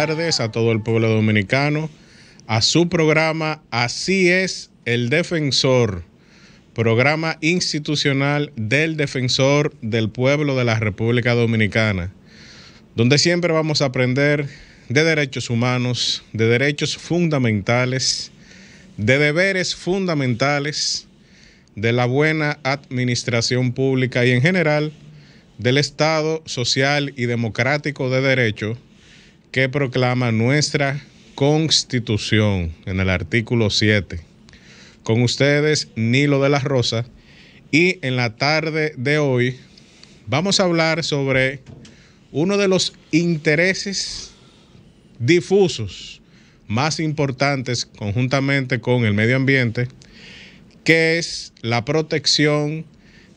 tardes a todo el pueblo dominicano, a su programa Así es el Defensor, programa institucional del Defensor del Pueblo de la República Dominicana, donde siempre vamos a aprender de derechos humanos, de derechos fundamentales, de deberes fundamentales, de la buena administración pública y en general del Estado social y democrático de derecho que proclama nuestra Constitución en el artículo 7. Con ustedes, Nilo de la Rosa, y en la tarde de hoy vamos a hablar sobre uno de los intereses difusos más importantes conjuntamente con el medio ambiente, que es la protección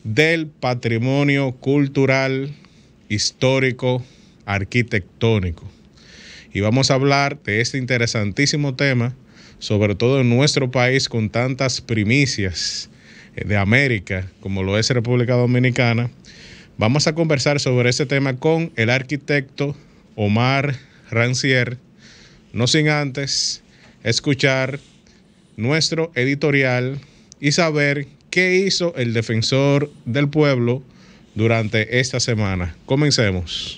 del patrimonio cultural, histórico, arquitectónico. Y vamos a hablar de este interesantísimo tema, sobre todo en nuestro país con tantas primicias de América, como lo es República Dominicana. Vamos a conversar sobre ese tema con el arquitecto Omar Rancière, no sin antes escuchar nuestro editorial y saber qué hizo el Defensor del Pueblo durante esta semana. Comencemos.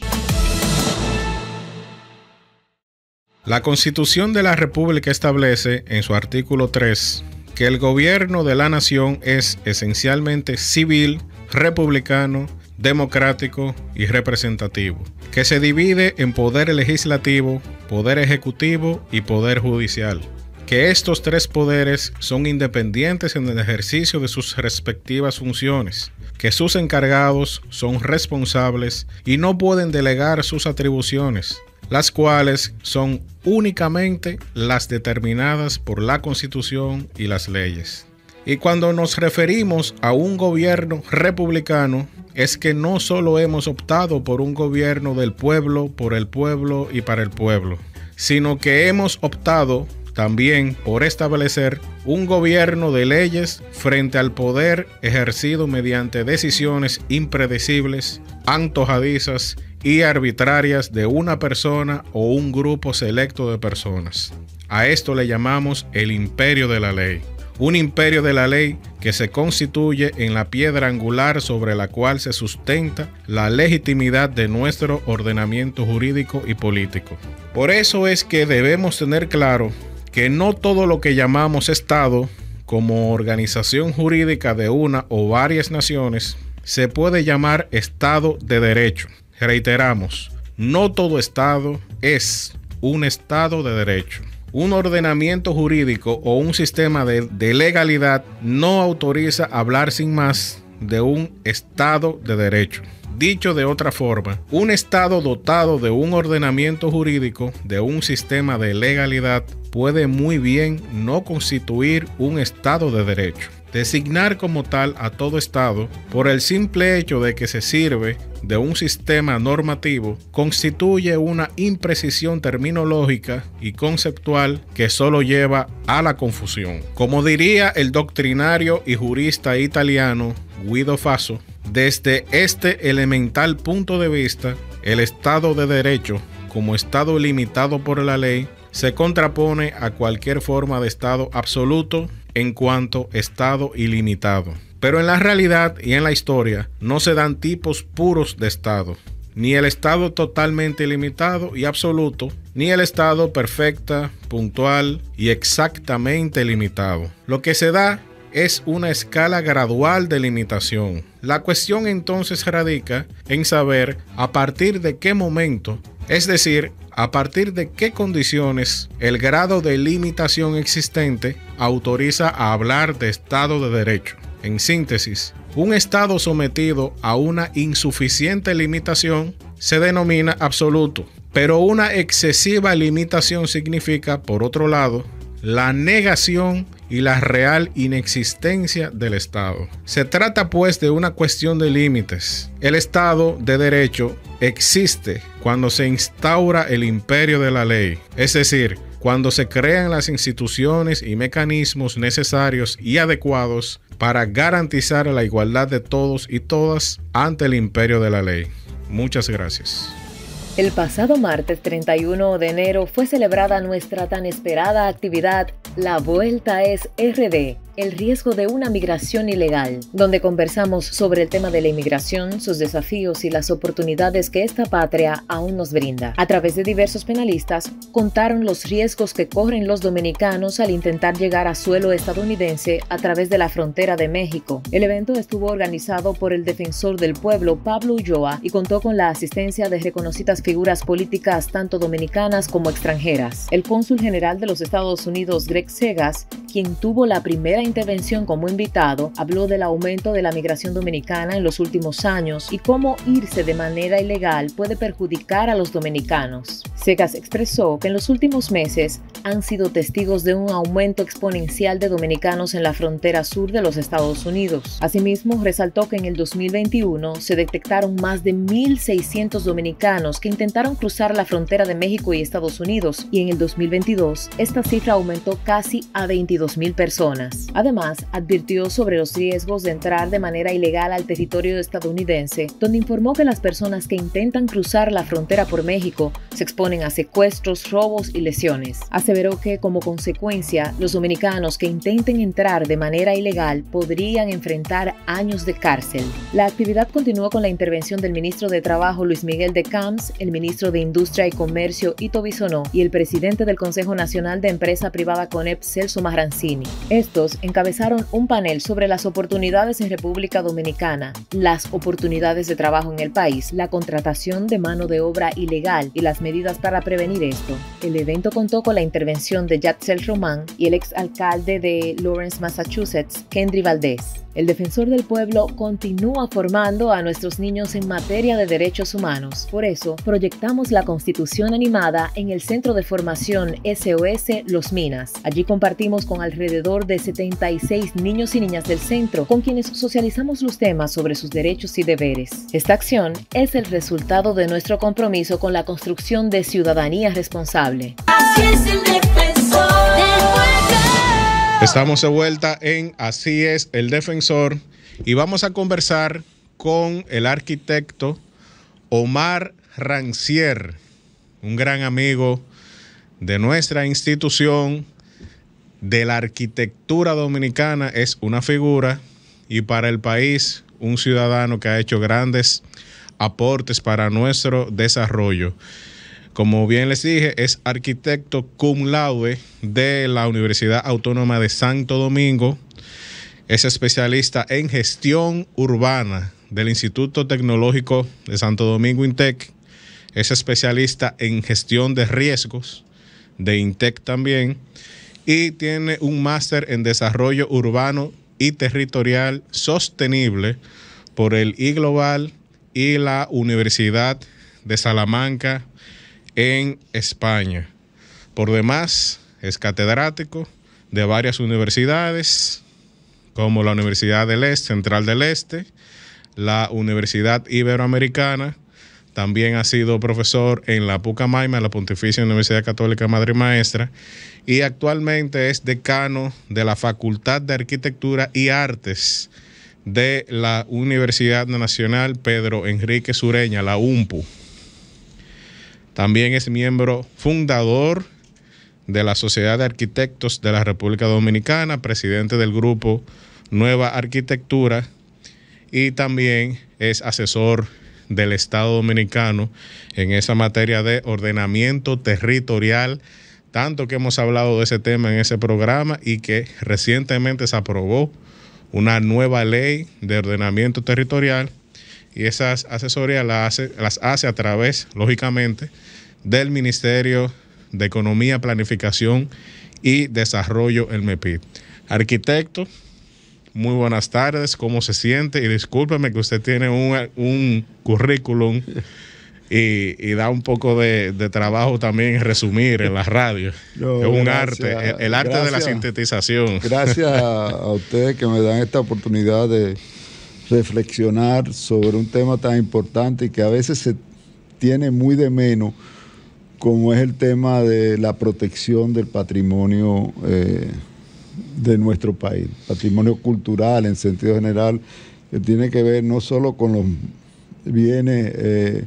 La Constitución de la República establece en su artículo 3 que el gobierno de la nación es esencialmente civil, republicano, democrático y representativo, que se divide en poder legislativo, poder ejecutivo y poder judicial, que estos tres poderes son independientes en el ejercicio de sus respectivas funciones, que sus encargados son responsables y no pueden delegar sus atribuciones, las cuales son únicamente las determinadas por la Constitución y las leyes. Y cuando nos referimos a un gobierno republicano, es que no solo hemos optado por un gobierno del pueblo, por el pueblo y para el pueblo, sino que hemos optado también por establecer un gobierno de leyes frente al poder ejercido mediante decisiones impredecibles, antojadizas y arbitrarias de una persona o un grupo selecto de personas. A esto le llamamos el imperio de la ley. Un imperio de la ley que se constituye en la piedra angular sobre la cual se sustenta la legitimidad de nuestro ordenamiento jurídico y político. Por eso es que debemos tener claro que no todo lo que llamamos Estado, como organización jurídica de una o varias naciones, se puede llamar Estado de Derecho. Reiteramos, no todo Estado es un Estado de Derecho. Un ordenamiento jurídico o un sistema de legalidad no autoriza hablar sin más de un Estado de Derecho. Dicho de otra forma, un Estado dotado de un ordenamiento jurídico, de un sistema de legalidad, puede muy bien no constituir un Estado de Derecho. Designar como tal a todo Estado, por el simple hecho de que se sirve de un sistema normativo, constituye una imprecisión terminológica y conceptual que solo lleva a la confusión. Como diría el doctrinario y jurista italiano Guido Faso, desde este elemental punto de vista, el Estado de Derecho, como Estado limitado por la ley, se contrapone a cualquier forma de Estado absoluto en cuanto Estado ilimitado. Pero en la realidad y en la historia no se dan tipos puros de Estado, ni el Estado totalmente limitado y absoluto, ni el Estado perfecta, puntual y exactamente limitado. Lo que se da es una escala gradual de limitación. La cuestión entonces radica en saber a partir de qué momento, es decir, a partir de qué condiciones el grado de limitación existente autoriza a hablar de Estado de Derecho. En síntesis, un Estado sometido a una insuficiente limitación se denomina absoluto, pero una excesiva limitación significa, por otro lado, la negación y la real inexistencia del Estado. Se trata pues de una cuestión de límites. El Estado de Derecho existe cuando se instaura el imperio de la ley, es decir, cuando se crean las instituciones y mecanismos necesarios y adecuados para garantizar la igualdad de todos y todas ante el imperio de la ley. Muchas gracias. El pasado martes 31 de enero fue celebrada nuestra tan esperada actividad La Vuelta es RD, el riesgo de una migración ilegal, donde conversamos sobre el tema de la inmigración, sus desafíos y las oportunidades que esta patria aún nos brinda. A través de diversos panelistas, contaron los riesgos que corren los dominicanos al intentar llegar a suelo estadounidense a través de la frontera de México. El evento estuvo organizado por el defensor del pueblo, Pablo Ulloa, y contó con la asistencia de reconocidas figuras políticas tanto dominicanas como extranjeras. El cónsul general de los Estados Unidos, Greg Segas, quien tuvo la primera intervención como invitado, habló del aumento de la migración dominicana en los últimos años y cómo irse de manera ilegal puede perjudicar a los dominicanos. Segas expresó que en los últimos meses han sido testigos de un aumento exponencial de dominicanos en la frontera sur de los Estados Unidos. Asimismo, resaltó que en el 2021 se detectaron más de 1.600 dominicanos que intentaron cruzar la frontera de México y Estados Unidos, y en el 2022 esta cifra aumentó casi a 22.000 personas. Además, advirtió sobre los riesgos de entrar de manera ilegal al territorio estadounidense, donde informó que las personas que intentan cruzar la frontera por México se exponen a secuestros, robos y lesiones. Aseveró que, como consecuencia, los dominicanos que intenten entrar de manera ilegal podrían enfrentar años de cárcel. La actividad continuó con la intervención del ministro de Trabajo, Luis Miguel de Camps, el ministro de Industria y Comercio, Ito Bisonó, y el presidente del Consejo Nacional de Empresa Privada CONEP, Celso Marrancini. Estos encabezaron un panel sobre las oportunidades en República Dominicana, las oportunidades de trabajo en el país, la contratación de mano de obra ilegal y las medidas para prevenir esto. El evento contó con la intervención de Yatzel Román y el exalcalde de Lawrence, Massachusetts, Kendry Valdés. El defensor del pueblo continúa formando a nuestros niños en materia de derechos humanos. Por eso, proyectamos la Constitución animada en el Centro de Formación SOS Los Minas. Allí compartimos con alrededor de 76 niños y niñas del centro, con quienes socializamos los temas sobre sus derechos y deberes. Esta acción es el resultado de nuestro compromiso con la construcción de ciudadanía responsable. Así es el defensor del pueblo. Estamos de vuelta en Así es el Defensor y vamos a conversar con el arquitecto Omar Rancière, un gran amigo de nuestra institución, de la arquitectura dominicana, es una figura y para el país un ciudadano que ha hecho grandes aportes para nuestro desarrollo. Como bien les dije, es arquitecto cum laude de la Universidad Autónoma de Santo Domingo. Es especialista en gestión urbana del Instituto Tecnológico de Santo Domingo, INTEC. Es especialista en gestión de riesgos de INTEC también. Y tiene un máster en desarrollo urbano y territorial sostenible por el iGlobal y la Universidad de Salamanca en España. Por demás, es catedrático de varias universidades, como la Universidad del Este, Central del Este, la Universidad Iberoamericana. También ha sido profesor en la Pucamaima, la Pontificia Universidad Católica Madre y Maestra, y actualmente es decano de la Facultad de Arquitectura y Artes de la Universidad Nacional Pedro Enrique Sureña, la UNPU. También es miembro fundador de la Sociedad de Arquitectos de la República Dominicana, presidente del grupo Nueva Arquitectura, y también es asesor del Estado Dominicano en esa materia de ordenamiento territorial, tanto que hemos hablado de ese tema en ese programa y que recientemente se aprobó una nueva ley de ordenamiento territorial. Y esas asesorías las hace a través, lógicamente, del Ministerio de Economía, Planificación y Desarrollo, el MEPID. Arquitecto, muy buenas tardes, ¿cómo se siente? Y discúlpeme que usted tiene un currículum y da un poco de trabajo también resumir en la radio. No, es un gracias, arte, el arte gracias, de la sintetización. Gracias a ustedes que me dan esta oportunidad de reflexionar sobre un tema tan importante y que a veces se tiene muy de menos, como es el tema de la protección del patrimonio de nuestro país, patrimonio cultural en sentido general, que tiene que ver no solo con los bienes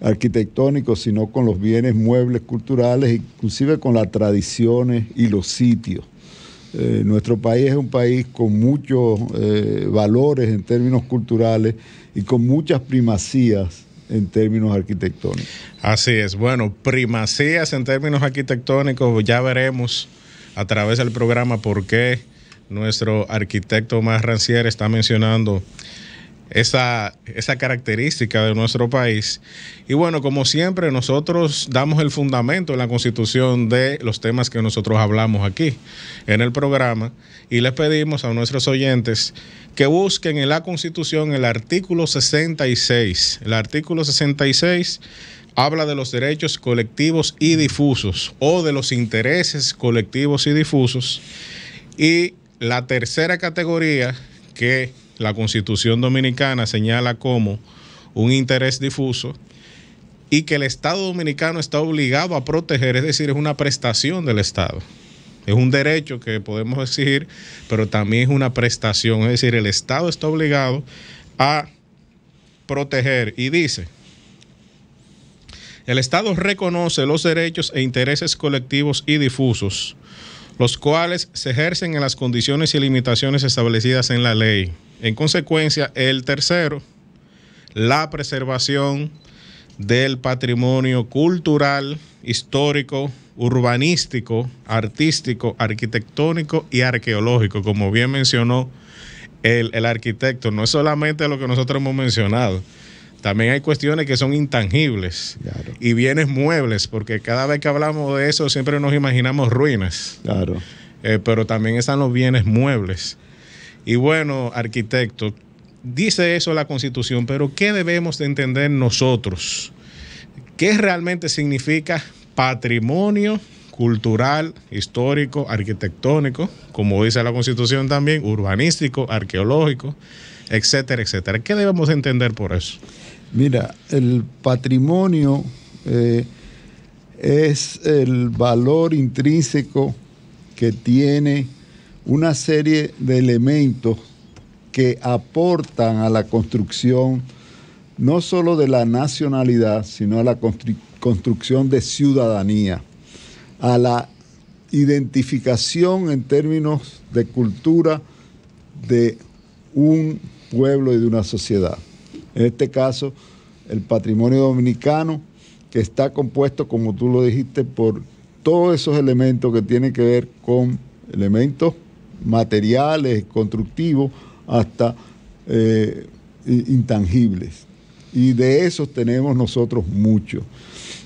arquitectónicos, sino con los bienes muebles culturales, inclusive con las tradiciones y los sitios. Nuestro país es un país con muchos valores en términos culturales y con muchas primacías en términos arquitectónicos. Así es. Bueno, primacías en términos arquitectónicos, ya veremos a través del programa por qué nuestro arquitecto Omar Rancière está mencionando esa característica de nuestro país. Y bueno, como siempre, nosotros damos el fundamento en la Constitución de los temas que nosotros hablamos aquí en el programa, y les pedimos a nuestros oyentes que busquen en la Constitución el artículo 66. El artículo 66 habla de los derechos colectivos y difusos, o de los intereses colectivos y difusos, y la tercera categoría que la Constitución Dominicana señala como un interés difuso y que el Estado Dominicano está obligado a proteger, es decir, es una prestación del Estado. Es un derecho que podemos exigir, pero también es una prestación, es decir, el Estado está obligado a proteger, y dice: el Estado reconoce los derechos e intereses colectivos y difusos, los cuales se ejercen en las condiciones y limitaciones establecidas en la ley. En consecuencia, el tercero, la preservación del patrimonio cultural, histórico, urbanístico, artístico, arquitectónico y arqueológico. Como bien mencionó el arquitecto, no es solamente lo que nosotros hemos mencionado, también hay cuestiones que son intangibles, claro, y bienes muebles, porque cada vez que hablamos de eso siempre nos imaginamos ruinas, claro, pero también están los bienes muebles. Y bueno, arquitecto, dice eso la Constitución, pero ¿qué debemos de entender nosotros? ¿Qué realmente significa patrimonio cultural, histórico, arquitectónico, como dice la Constitución también, urbanístico, arqueológico, etcétera, etcétera? ¿Qué debemos de entender por eso? Mira, el patrimonio es el valor intrínseco que tiene una serie de elementos que aportan a la construcción no solo de la nacionalidad, sino a la construcción de ciudadanía, a la identificación en términos de cultura de un pueblo y de una sociedad. En este caso, el patrimonio dominicano, que está compuesto, como tú lo dijiste, por todos esos elementos que tienen que ver con elementos materiales, constructivos, hasta intangibles. Y de esos tenemos nosotros muchos.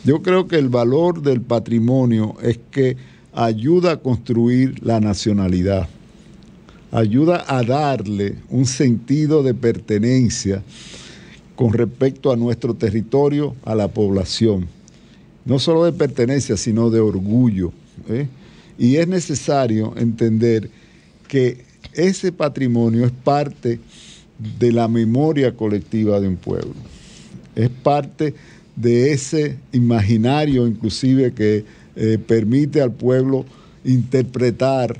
Yo creo que el valor del patrimonio es que ayuda a construir la nacionalidad, ayuda a darle un sentido de pertenencia con respecto a nuestro territorio, a la población. No solo de pertenencia, sino de orgullo, ¿eh? Y es necesario entender que ese patrimonio es parte de la memoria colectiva de un pueblo. Es parte de ese imaginario, inclusive, que permite al pueblo interpretar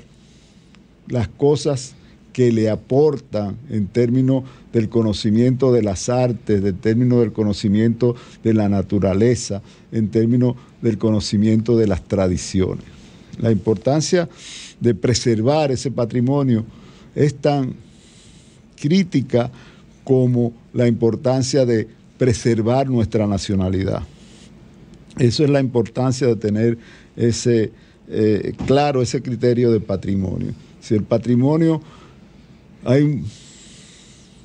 las cosas que le aportan en términos del conocimiento de las artes, en términos del conocimiento de la naturaleza, en términos del conocimiento de las tradiciones. La importancia de preservar ese patrimonio es tan crítica como la importancia de preservar nuestra nacionalidad. Eso es la importancia de tener ese claro ese criterio de patrimonio. Si el patrimonio, hay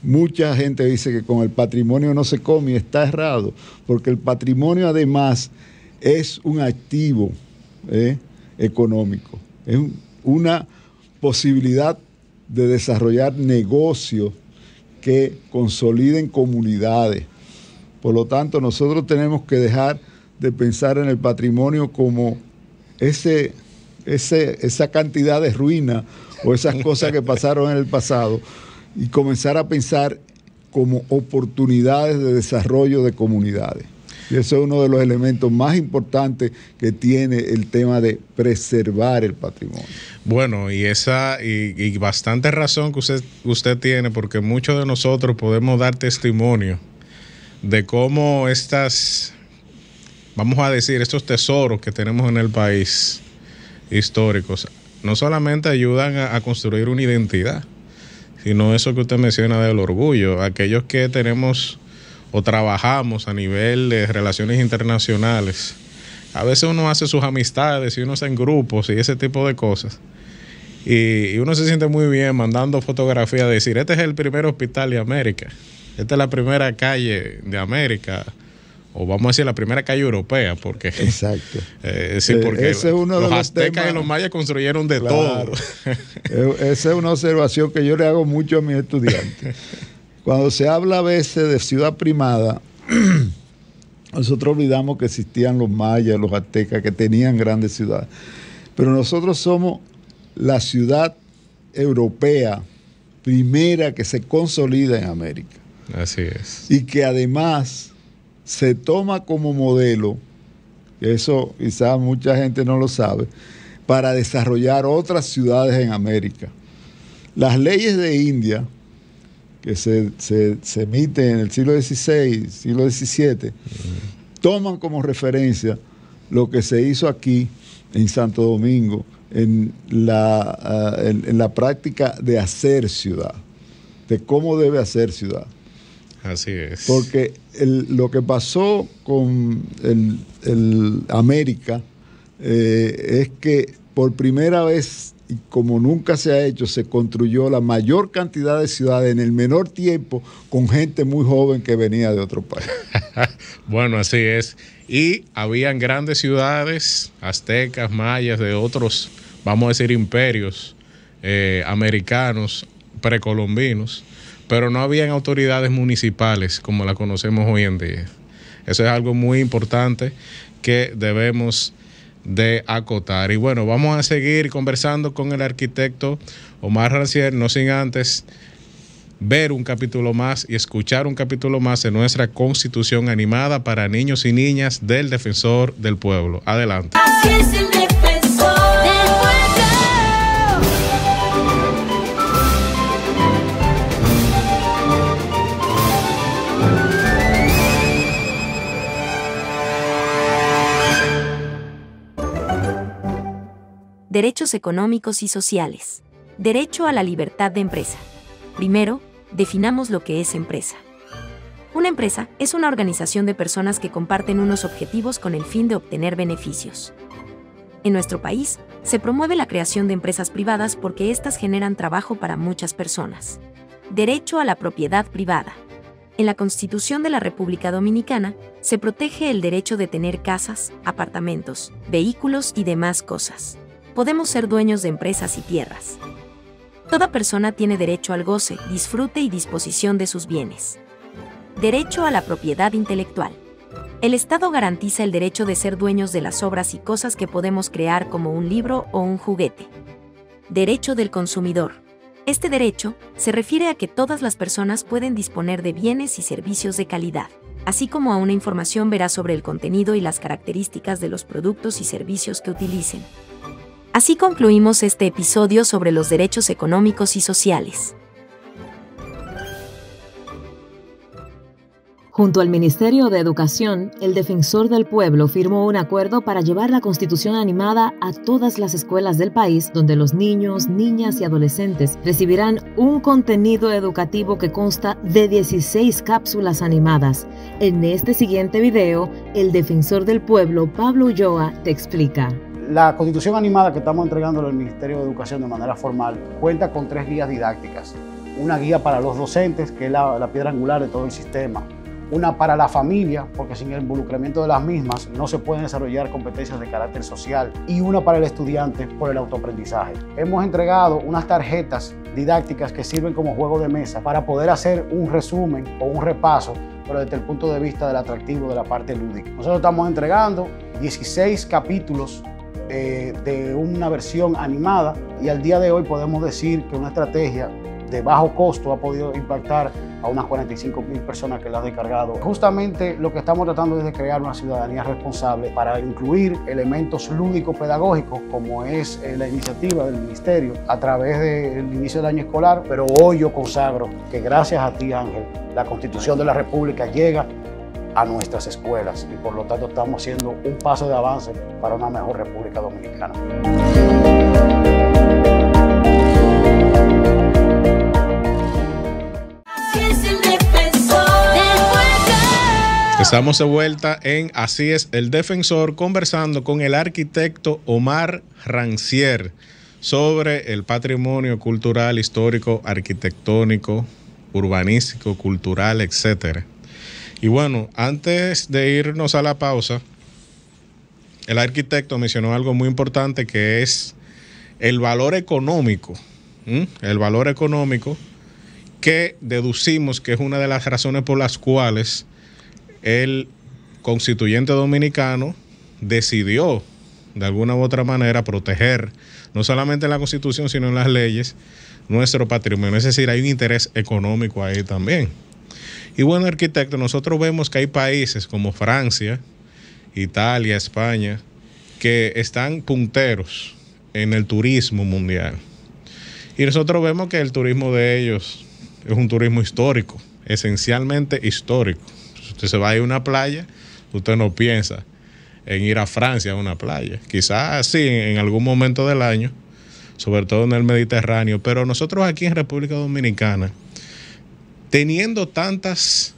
mucha gente que dice que con el patrimonio no se come, y está errado, porque el patrimonio además es un activo económico, es una posibilidad de desarrollar negocios que consoliden comunidades. Por lo tanto, nosotros tenemos que dejar de pensar en el patrimonio como esa cantidad de ruinas o esas cosas que pasaron en el pasado, y comenzar a pensar como oportunidades de desarrollo de comunidades. Y eso es uno de los elementos más importantes que tiene el tema de preservar el patrimonio. Bueno, y bastante razón que usted tiene, porque muchos de nosotros podemos dar testimonio de cómo estas vamos a decir, estos tesoros que tenemos en el país históricos, no solamente ayudan a construir una identidad, sino eso que usted menciona del orgullo. Aquellos que tenemos o trabajamos a nivel de relaciones internacionales, a veces uno hace sus amistades y uno está en grupos y ese tipo de cosas. Y uno se siente muy bien mandando fotografías, de decir, este es el primer hospital de América, esta es la primera calle de América, o vamos a decir la primera calle europea, porque, exacto. Sí, porque ese es uno de los los aztecas temas, y los mayas construyeron de claro, todo. Esa es una observación que yo le hago mucho a mis estudiantes. Cuando se habla a veces de ciudad primada, nosotros olvidamos que existían los mayas, los aztecas, que tenían grandes ciudades. Pero nosotros somos la ciudad europea primera que se consolida en América. Así es. Y que además se toma como modelo, eso quizás mucha gente no lo sabe, para desarrollar otras ciudades en América. Las leyes de India, que se emiten en el siglo XVI, siglo XVII, toman como referencia lo que se hizo aquí en Santo Domingo, en la práctica de hacer ciudad, de cómo debe hacer ciudad. Así es. Porque lo que pasó con el América es que por primera vez, y como nunca se ha hecho, se construyó la mayor cantidad de ciudades en el menor tiempo con gente muy joven que venía de otro país. Bueno, así es. Y habían grandes ciudades, aztecas, mayas, de otros, vamos a decir, imperios americanos, precolombinos, pero no habían autoridades municipales como la conocemos hoy en día. Eso es algo muy importante que debemos de acotar. Y bueno, vamos a seguir conversando con el arquitecto Omar Rancière, no sin antes ver un capítulo más y escuchar un capítulo más de nuestra Constitución animada para niños y niñas del Defensor del Pueblo. Adelante. Así es el defensor del pueblo. Derechos económicos y sociales. Derecho a la libertad de empresa. Primero, definamos lo que es empresa. Una empresa es una organización de personas que comparten unos objetivos con el fin de obtener beneficios. En nuestro país, se promueve la creación de empresas privadas porque éstas generan trabajo para muchas personas. Derecho a la propiedad privada. En la Constitución de la República Dominicana, se protege el derecho de tener casas, apartamentos, vehículos y demás cosas. Podemos ser dueños de empresas y tierras. Toda persona tiene derecho al goce, disfrute y disposición de sus bienes. Derecho a la propiedad intelectual. El Estado garantiza el derecho de ser dueños de las obras y cosas que podemos crear como un libro o un juguete. Derecho del consumidor. Este derecho se refiere a que todas las personas pueden disponer de bienes y servicios de calidad, así como a una información veraz sobre el contenido y las características de los productos y servicios que utilicen. Así concluimos este episodio sobre los derechos económicos y sociales. Junto al Ministerio de Educación, el Defensor del Pueblo firmó un acuerdo para llevar la Constitución animada a todas las escuelas del país, donde los niños, niñas y adolescentes recibirán un contenido educativo que consta de 16 cápsulas animadas. En este siguiente video, el Defensor del Pueblo, Pablo Ulloa, te explica. La Constitución animada que estamos entregando al Ministerio de Educación de manera formal cuenta con 3 guías didácticas. Una guía para los docentes, que es la piedra angular de todo el sistema. Una para la familia, porque sin el involucramiento de las mismas no se pueden desarrollar competencias de carácter social. Y una para el estudiante por el autoaprendizaje. Hemos entregado unas tarjetas didácticas que sirven como juego de mesa para poder hacer un resumen o un repaso, pero desde el punto de vista del atractivo de la parte lúdica. Nosotros estamos entregando 16 capítulos de una versión animada y al día de hoy podemos decir que una estrategia de bajo costo ha podido impactar a unas 45.000 personas que la han descargado. Justamente lo que estamos tratando es de crear una ciudadanía responsable para incluir elementos lúdicos pedagógicos como es la iniciativa del Ministerio a través del inicio del año escolar, pero hoy yo consagro que gracias a ti, Ángel, la Constitución de la República llega a nuestras escuelas y por lo tanto estamos haciendo un paso de avance para una mejor República Dominicana. Estamos de vuelta en Así es el Defensor, conversando con el arquitecto Omar Rancière sobre el patrimonio cultural, histórico, arquitectónico, urbanístico, cultural, etcétera. Y bueno, antes de irnos a la pausa, el arquitecto mencionó algo muy importante, que es el valor económico. El valor económico, que deducimos que es una de las razones por las cuales el constituyente dominicano decidió de alguna u otra manera proteger, no solamente en la Constitución, sino en las leyes, nuestro patrimonio. Es decir, hay un interés económico ahí también. Y bueno, arquitecto, nosotros vemos que hay países como Francia, Italia, España, que están punteros en el turismo mundial. Y nosotros vemos que el turismo de ellos es un turismo histórico, esencialmente histórico. Si usted se va a ir a una playa, usted no piensa en ir a Francia a una playa. Quizás sí, en algún momento del año, sobre todo en el Mediterráneo, pero nosotros aquí en República Dominicana, teniendo tantas,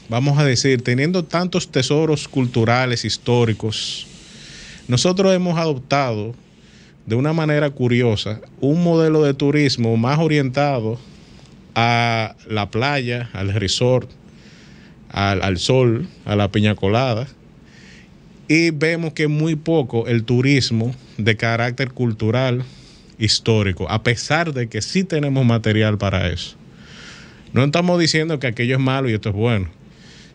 vamos a decir, teniendo tantos tesoros culturales, históricos, nosotros hemos adoptado de una manera curiosa un modelo de turismo más orientado a la playa, al resort, al sol, a la piña colada, y vemos que muy poco el turismo de carácter cultural, histórico, a pesar de que sí tenemos material para eso. No estamos diciendo que aquello es malo y esto es bueno,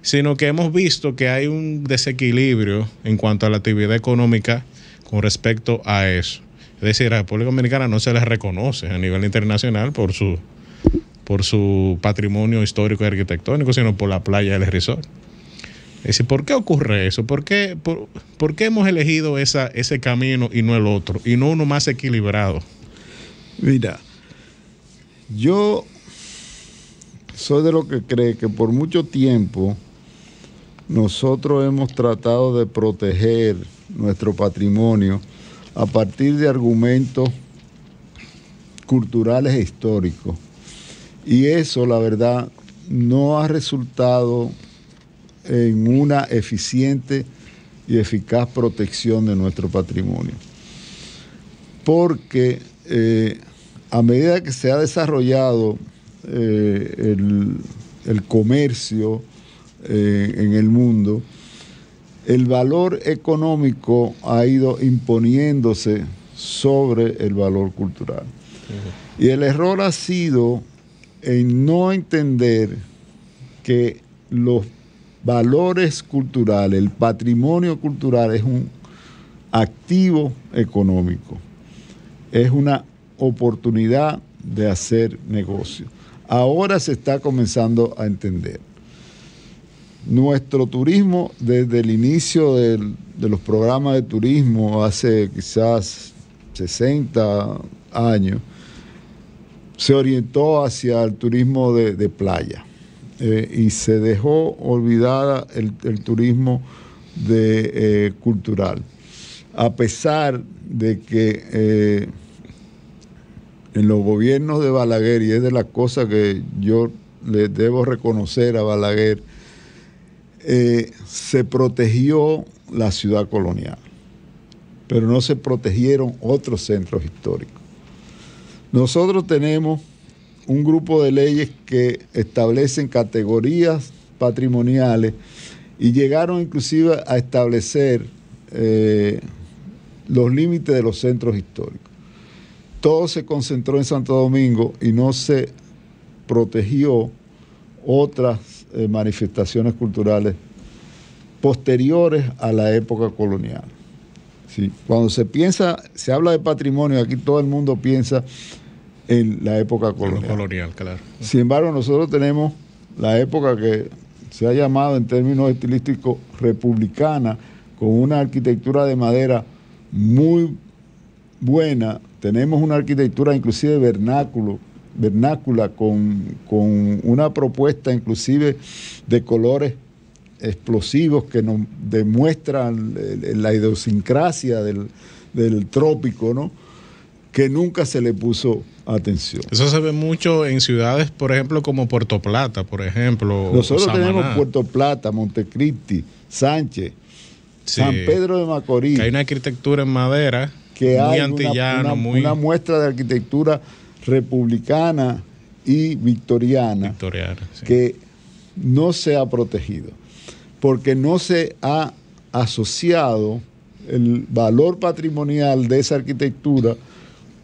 sino que hemos visto que hay un desequilibrio en cuanto a la actividad económica con respecto a eso. Es decir, a la República Dominicana no se les reconoce a nivel internacional por su patrimonio histórico y arquitectónico, sino por la playa del resort. Es decir, ¿por qué ocurre eso? ¿Por qué hemos elegido ese camino y no el otro, y no uno más equilibrado? Mira, yo soy de lo que cree que por mucho tiempo nosotros hemos tratado de proteger nuestro patrimonio a partir de argumentos culturales e históricos. Y eso, la verdad, no ha resultado en una eficiente y eficaz protección de nuestro patrimonio. Porque a medida que se ha desarrollado el comercio en el mundo, el valor económico ha ido imponiéndose sobre el valor cultural. Y el error ha sido en no entender que los valores culturales, el patrimonio cultural es un activo económico, es una oportunidad de hacer negocio. Ahora se está comenzando a entender. Nuestro turismo, desde el inicio de los programas de turismo, hace quizás 60 años, se orientó hacia el turismo de playa y se dejó olvidada el turismo cultural. A pesar de que en los gobiernos de Balaguer, y es de las cosas que yo le debo reconocer a Balaguer, se protegió la ciudad colonial, pero no se protegieron otros centros históricos. Nosotros tenemos un grupo de leyes que establecen categorías patrimoniales y llegaron inclusive a establecer los límites de los centros históricos. Todo se concentró en Santo Domingo y no se protegió otras manifestaciones culturales posteriores a la época colonial. ¿Sí? Cuando se habla de patrimonio, aquí todo el mundo piensa en la época colonial. Claro. Sin embargo, nosotros tenemos la época que se ha llamado en términos estilísticos republicana, con una arquitectura de madera muy buena. Tenemos una arquitectura inclusive vernácula con una propuesta inclusive de colores explosivos que nos demuestran la idiosincrasia del trópico, ¿no? Que nunca se le puso atención. Eso se ve mucho en ciudades, por ejemplo, como Puerto Plata, por ejemplo. Nosotros Samaná. tenemos Puerto Plata, Montecristi, Sánchez, Sí. San Pedro de Macorís. Que hay una arquitectura en madera Que muy hay antillano, una muestra de arquitectura republicana y victoriana, sí. que no se ha protegido, porque no se ha asociado el valor patrimonial de esa arquitectura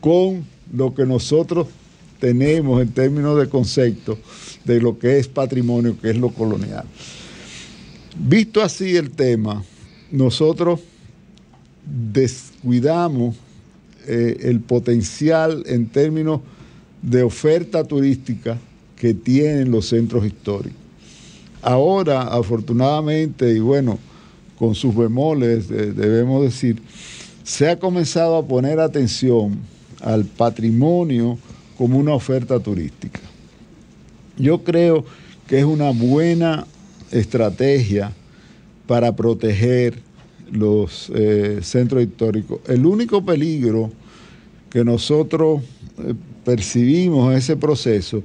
con lo que nosotros tenemos en términos de concepto de lo que es patrimonio, que es lo colonial. Visto así el tema, nosotros descuidamos el potencial en términos de oferta turística que tienen los centros históricos. Ahora, afortunadamente, y bueno, con sus bemoles, debemos decir, se ha comenzado a poner atención al patrimonio como una oferta turística. Yo creo que es una buena estrategia para proteger los centros históricos. El único peligro que nosotros percibimos en ese proceso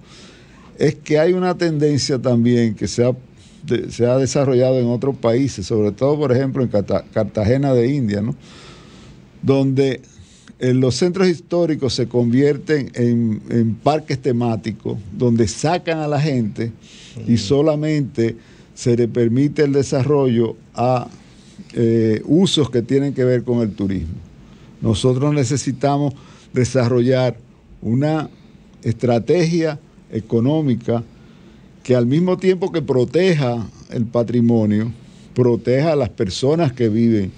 es que hay una tendencia también que se ha desarrollado en otros países, sobre todo, por ejemplo, en Cartagena de India, ¿no? Donde los centros históricos se convierten en parques temáticos, donde sacan a la gente y solamente se le permite el desarrollo a usos que tienen que ver con el turismo. Nosotros necesitamos desarrollar una estrategia económica que al mismo tiempo que proteja el patrimonio, proteja a las personas que viven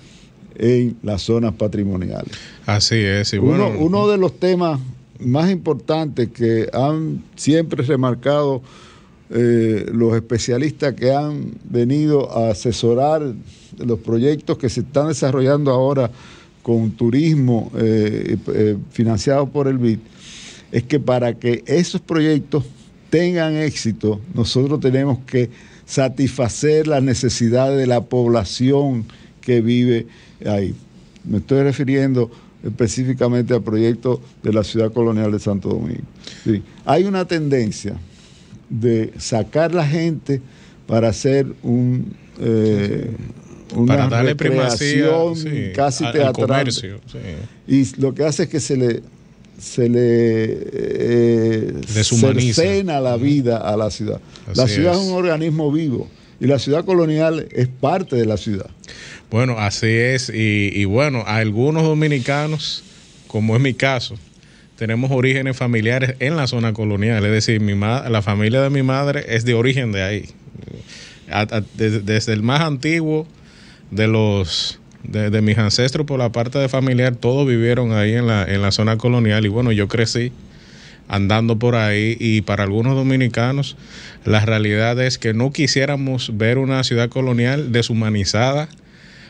en las zonas patrimoniales. Así es. Y bueno, uno de los temas más importantes que han siempre remarcado los especialistas que han venido a asesorar los proyectos que se están desarrollando ahora con turismo financiados por el BID, es que para que esos proyectos tengan éxito, nosotros tenemos que satisfacer las necesidades de la población que vive ahí. Me estoy refiriendo específicamente al proyecto de la ciudad colonial de Santo Domingo. Sí. Hay una tendencia de sacar la gente para hacer una para darle primacía casi al teatral. Comercio, sí. Y lo que hace es que se le cercena la vida a la ciudad. Así la ciudad es un organismo vivo y la ciudad colonial es parte de la ciudad. Bueno, así es. Y bueno, a algunos dominicanos, como es mi caso, tenemos orígenes familiares en la zona colonial. Es decir, la familia de mi madre es de origen de ahí. Desde el más antiguo de mis ancestros por la parte de familiar, todos vivieron ahí en la zona colonial. Y bueno, yo crecí andando por ahí, y para algunos dominicanos la realidad es que no quisiéramos ver una ciudad colonial deshumanizada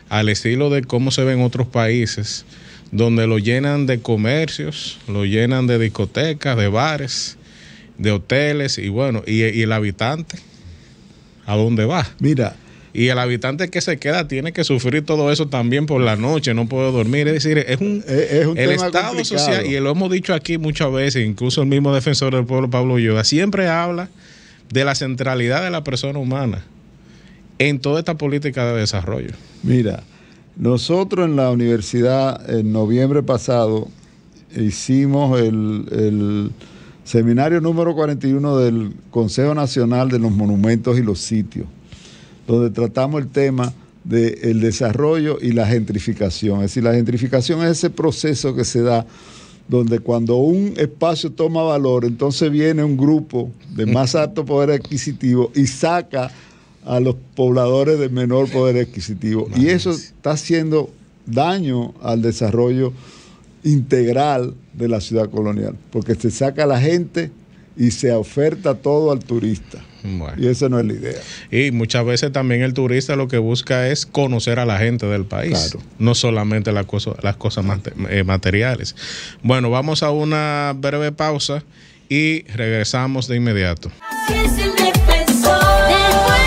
al estilo de cómo se ve en otros países, donde lo llenan de comercios, lo llenan de discotecas, de bares, de hoteles, y bueno, y el habitante, ¿a dónde va? Mira, y el habitante que se queda tiene que sufrir todo eso también por la noche, no puede dormir. Es decir, es un el tema Estado complicado. social, y lo hemos dicho aquí muchas veces, incluso el mismo defensor del pueblo, Pablo Ulloa, siempre habla de la centralidad de la persona humana en toda esta política de desarrollo. Mira, nosotros en la universidad, en noviembre pasado, hicimos el seminario número 41 del Consejo Nacional de los Monumentos y los Sitios, donde tratamos el tema del desarrollo y la gentrificación. Es decir, la gentrificación es ese proceso que se da donde cuando un espacio toma valor, entonces viene un grupo de más alto poder adquisitivo y saca a los pobladores de menor poder adquisitivo. Y eso está haciendo daño al desarrollo integral de la ciudad colonial, porque se saca a la gente y se oferta todo al turista. Bueno. Y esa no es la idea. Y muchas veces también el turista lo que busca es conocer a la gente del país, claro, no solamente las cosas materiales. Bueno, vamos a una breve pausa y regresamos de inmediato. Si es el defensor del pueblo.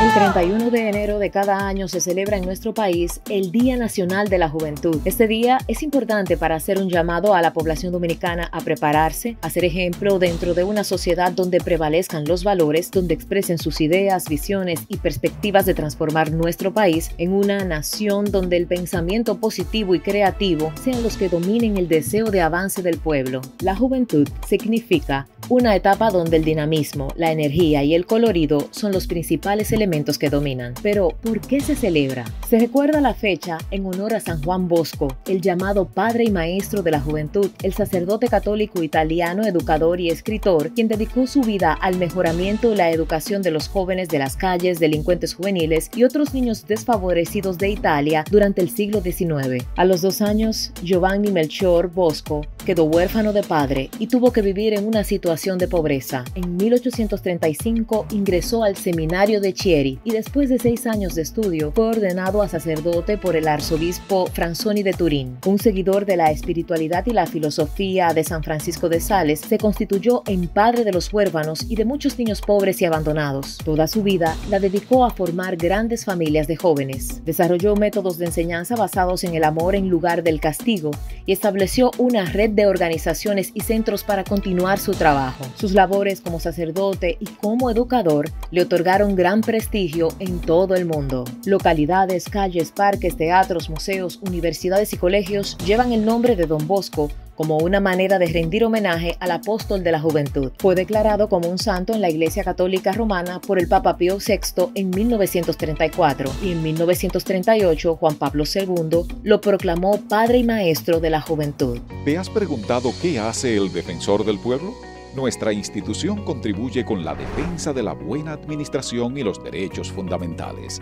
El 31 de enero de cada año se celebra en nuestro país el Día Nacional de la Juventud. Este día es importante para hacer un llamado a la población dominicana a prepararse, a ser ejemplo dentro de una sociedad donde prevalezcan los valores, donde expresen sus ideas, visiones y perspectivas de transformar nuestro país en una nación donde el pensamiento positivo y creativo sean los que dominen el deseo de avance del pueblo. La juventud significa una etapa donde el dinamismo, la energía y el colorido son los principales elementos que dominan. Pero, ¿por qué se celebra? Se recuerda la fecha en honor a San Juan Bosco, el llamado padre y maestro de la juventud, el sacerdote católico italiano, educador y escritor, quien dedicó su vida al mejoramiento y la educación de los jóvenes de las calles, delincuentes juveniles y otros niños desfavorecidos de Italia durante el siglo XIX. A los 2 años, Giovanni Melchior Bosco quedó huérfano de padre y tuvo que vivir en una situación de pobreza. En 1835 ingresó al seminario de Chieri y después de 6 años de estudio fue ordenado a sacerdote por el arzobispo Franzoni de Turín. Un seguidor de la espiritualidad y la filosofía de San Francisco de Sales, se constituyó en padre de los huérfanos y de muchos niños pobres y abandonados. Toda su vida la dedicó a formar grandes familias de jóvenes. Desarrolló métodos de enseñanza basados en el amor en lugar del castigo y estableció una red de organizaciones y centros para continuar su trabajo. Sus labores como sacerdote y como educador le otorgaron gran prestigio en todo el mundo. Localidades, calles, parques, teatros, museos, universidades y colegios llevan el nombre de Don Bosco como una manera de rendir homenaje al apóstol de la juventud. Fue declarado como un santo en la Iglesia Católica Romana por el Papa Pío VI en 1934 y en 1938 Juan Pablo II lo proclamó padre y maestro de la juventud. ¿Te has preguntado qué hace el Defensor del Pueblo? Nuestra institución contribuye con la defensa de la buena administración y los derechos fundamentales.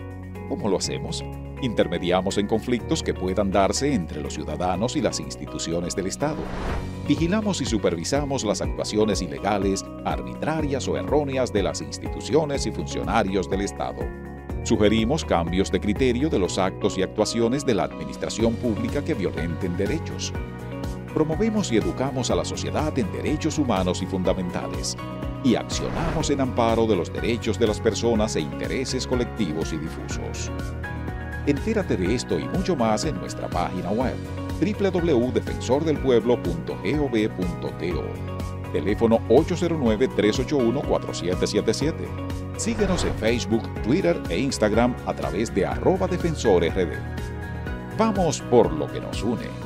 ¿Cómo lo hacemos? Intermediamos en conflictos que puedan darse entre los ciudadanos y las instituciones del Estado. Vigilamos y supervisamos las actuaciones ilegales, arbitrarias o erróneas de las instituciones y funcionarios del Estado. Sugerimos cambios de criterio de los actos y actuaciones de la administración pública que violenten derechos. Promovemos y educamos a la sociedad en derechos humanos y fundamentales. Y accionamos en amparo de los derechos de las personas e intereses colectivos y difusos. Entérate de esto y mucho más en nuestra página web www.defensordelpueblo.gov.do. Teléfono 809-381-4777. Síguenos en Facebook, Twitter e Instagram a través de @defensorrd. Vamos por lo que nos une.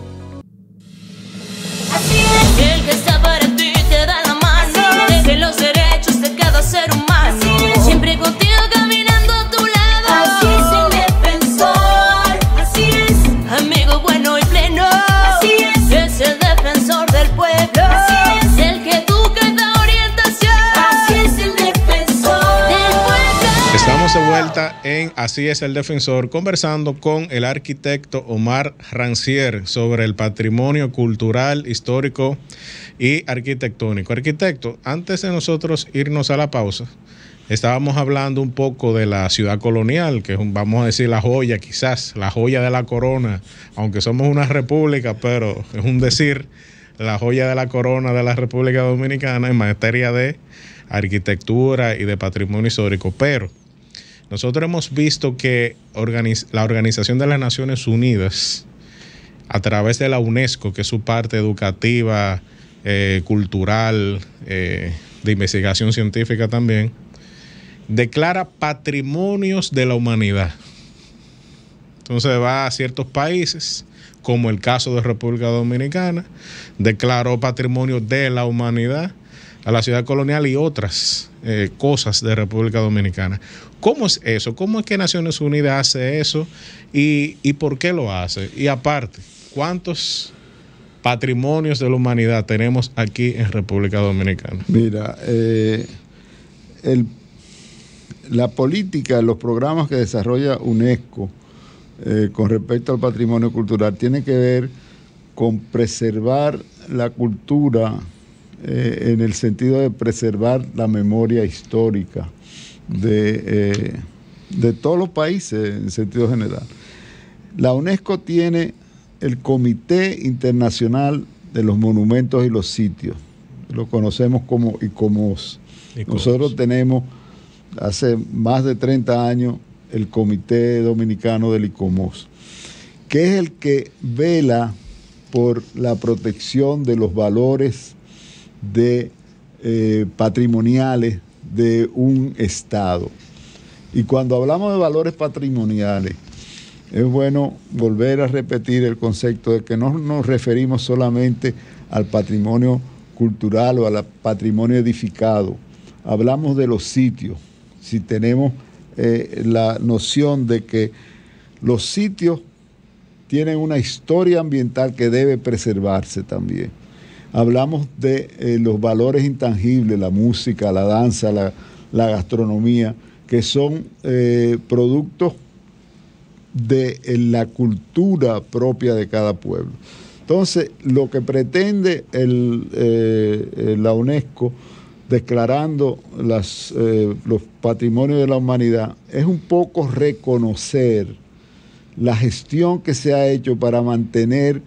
Así es, el que está para ti te da la mano, de los derechos de cada ser humano, siempre contigo caminando a tu lado. Así es el defensor, así es, amigo bueno y pleno. Así es el defensor del pueblo. Así es el que educa y da orientación. Así es el defensor del pueblo. Estamos de vuelta en Así es el Defensor, conversando con el arquitecto Omar Rancière sobre el patrimonio cultural, histórico y arquitectónico. Arquitecto, antes de nosotros irnos a la pausa, estábamos hablando un poco de la ciudad colonial, que es, vamos a decir, la joya, quizás la joya de la corona, aunque somos una república, pero es un decir, la joya de la corona de la República Dominicana en materia de arquitectura y de patrimonio histórico. Pero nosotros hemos visto que la Organización de las Naciones Unidas, a través de la UNESCO, que es su parte educativa, cultural, de investigación científica también, declara patrimonios de la humanidad. Entonces va a ciertos países, como el caso de República Dominicana, declaró patrimonio de la humanidad a la ciudad colonial y otras cosas de República Dominicana. ¿Cómo es eso? ¿Cómo es que Naciones Unidas hace eso? ¿Y por qué lo hace? Y aparte, ¿cuántos patrimonios de la humanidad tenemos aquí en República Dominicana? Mira, la política, los programas que desarrolla UNESCO con respecto al patrimonio cultural tiene que ver con preservar la cultura en el sentido de preservar la memoria histórica de todos los países en sentido general. La UNESCO tiene el Comité Internacional de los Monumentos y los Sitios, lo conocemos como ICOMOS. Nosotros tenemos hace más de 30 años el Comité Dominicano del ICOMOS, que es el que vela por la protección de los valores patrimoniales de un Estado. Y cuando hablamos de valores patrimoniales, es bueno volver a repetir el concepto de que no nos referimos solamente al patrimonio cultural o al patrimonio edificado. Hablamos de los sitios. Si tenemos la noción de que los sitios tienen una historia ambiental que debe preservarse también. Hablamos de los valores intangibles, la música, la danza, la gastronomía, que son productos de la cultura propia de cada pueblo. Entonces, lo que pretende la UNESCO, declarando los patrimonios de la humanidad, es un poco reconocer la gestión que se ha hecho para mantener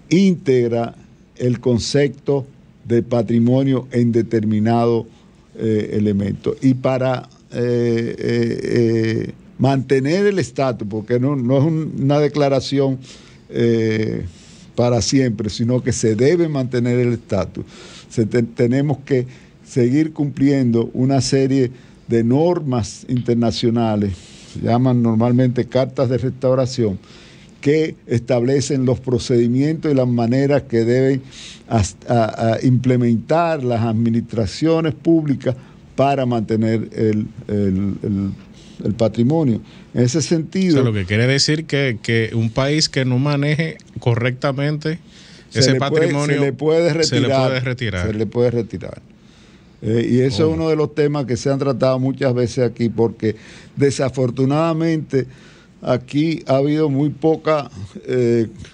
íntegra el concepto de patrimonio en determinado elemento. Y para mantener el estatus, porque no es una declaración para siempre, sino que se debe mantener el estatus. Tenemos que seguir cumpliendo una serie de normas internacionales, se llaman normalmente cartas de restauración, que establecen los procedimientos y las maneras que deben implementar las administraciones públicas para mantener el patrimonio. En ese sentido... O sea, lo que quiere decir que un país que no maneje correctamente ese patrimonio se le puede retirar. Se le puede retirar. Y eso es uno de los temas que se han tratado muchas veces aquí, porque desafortunadamente aquí ha habido muy poca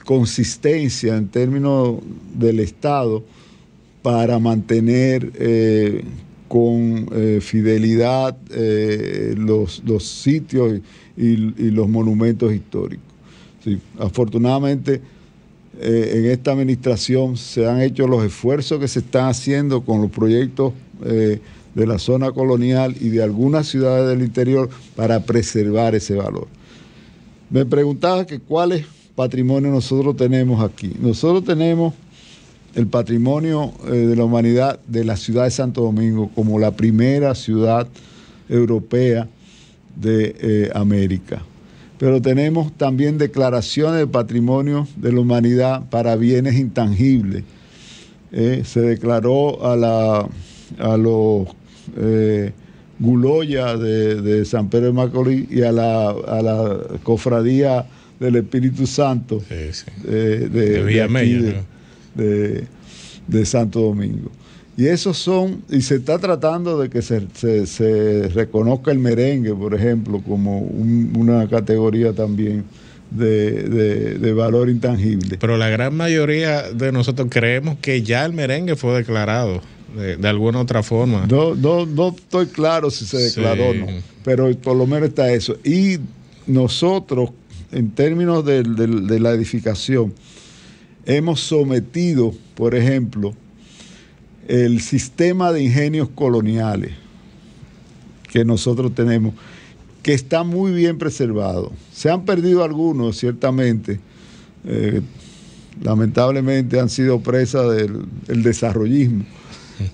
consistencia en términos del Estado para mantener con fidelidad los sitios y los monumentos históricos. Sí, afortunadamente en esta administración se han hecho los esfuerzos que se están haciendo con los proyectos de la zona colonial y de algunas ciudades del interior para preservar ese valor. Me preguntaba que cuáles patrimonios nosotros tenemos aquí. Nosotros tenemos el patrimonio de la humanidad de la ciudad de Santo Domingo como la primera ciudad europea de América. Pero tenemos también declaraciones de patrimonio de la humanidad para bienes intangibles. Se declaró a los Guloya de San Pedro de Macorís y a la cofradía del Espíritu Santo de Villamella, de Santo Domingo. Y esos son, y se está tratando de que se reconozca el merengue, por ejemplo, como una categoría también de valor intangible. Pero la gran mayoría de nosotros creemos que ya el merengue fue declarado de alguna otra forma. No estoy claro si se declaró o no, pero por lo menos está eso. Y nosotros, en términos de la edificación, hemos sometido, por ejemplo, el sistema de ingenios coloniales que nosotros tenemos, que está muy bien preservado. Se han perdido algunos, ciertamente. Lamentablemente han sido presas del desarrollismo.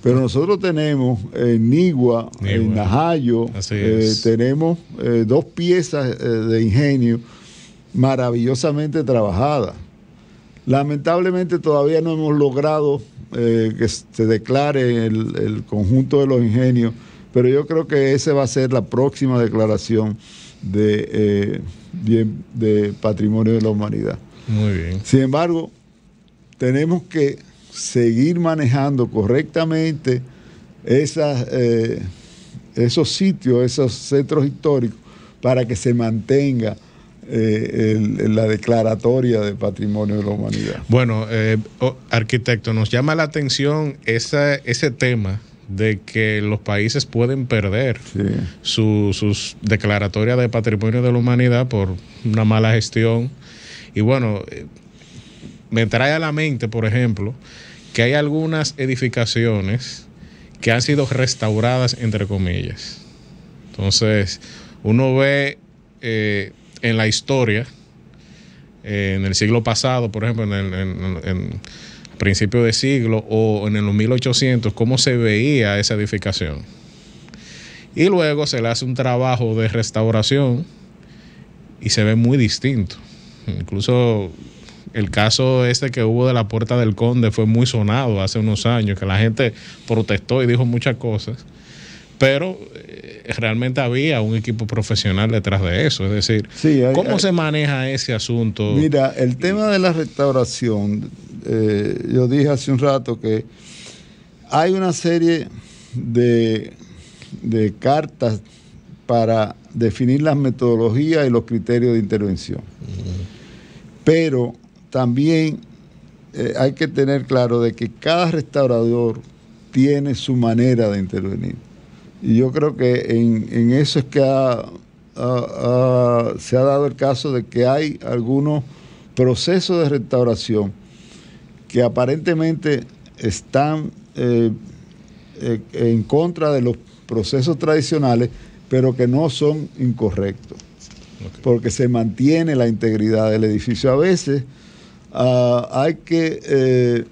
Pero nosotros tenemos en Nigua, en Najayo, tenemos 2 piezas de ingenio maravillosamente trabajadas. Lamentablemente todavía no hemos logrado que se declare el conjunto de los ingenios, pero yo creo que esa va a ser la próxima declaración de patrimonio de la humanidad. Muy bien. Sin embargo, tenemos que seguir manejando correctamente esos sitios, esos centros históricos, para que se mantenga la declaratoria de patrimonio de la humanidad. Bueno, arquitecto, nos llama la atención ese tema de que los países pueden perder sus declaratorias de patrimonio de la humanidad por una mala gestión. Y bueno, me trae a la mente, por ejemplo, que hay algunas edificaciones que han sido restauradas, entre comillas. Entonces, uno ve en la historia, en el siglo pasado, por ejemplo, en principio de siglo o en los 1800, cómo se veía esa edificación. Y luego se le hace un trabajo de restauración y se ve muy distinto. Incluso el caso que hubo de la Puerta del Conde fue muy sonado hace unos años, que la gente protestó y dijo muchas cosas, pero realmente había un equipo profesional detrás de eso. Es decir, sí, ¿cómo se maneja ese asunto? Mira, el tema de la restauración, yo dije hace un rato que hay una serie de cartas para definir las metodologías y los criterios de intervención. Pero también hay que tener claro de que cada restaurador tiene su manera de intervenir. Y yo creo que en eso es que se ha dado el caso de que hay algunos procesos de restauración que aparentemente están en contra de los procesos tradicionales, pero que no son incorrectos, porque se mantiene la integridad del edificio. A veces hay que,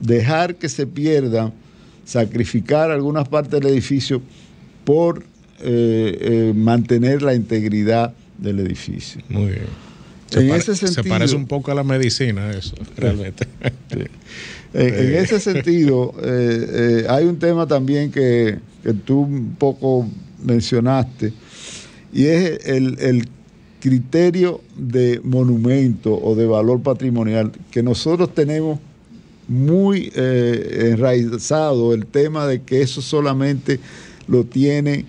dejar que se pierdan, sacrificar algunas partes del edificio por mantener la integridad del edificio. Muy bien. Se parece un poco a la medicina eso, realmente. Sí. En ese sentido, hay un tema también que tú un poco mencionaste, y es el criterio de monumento o de valor patrimonial, que nosotros tenemos muy enraizado el tema de que eso solamente lo tiene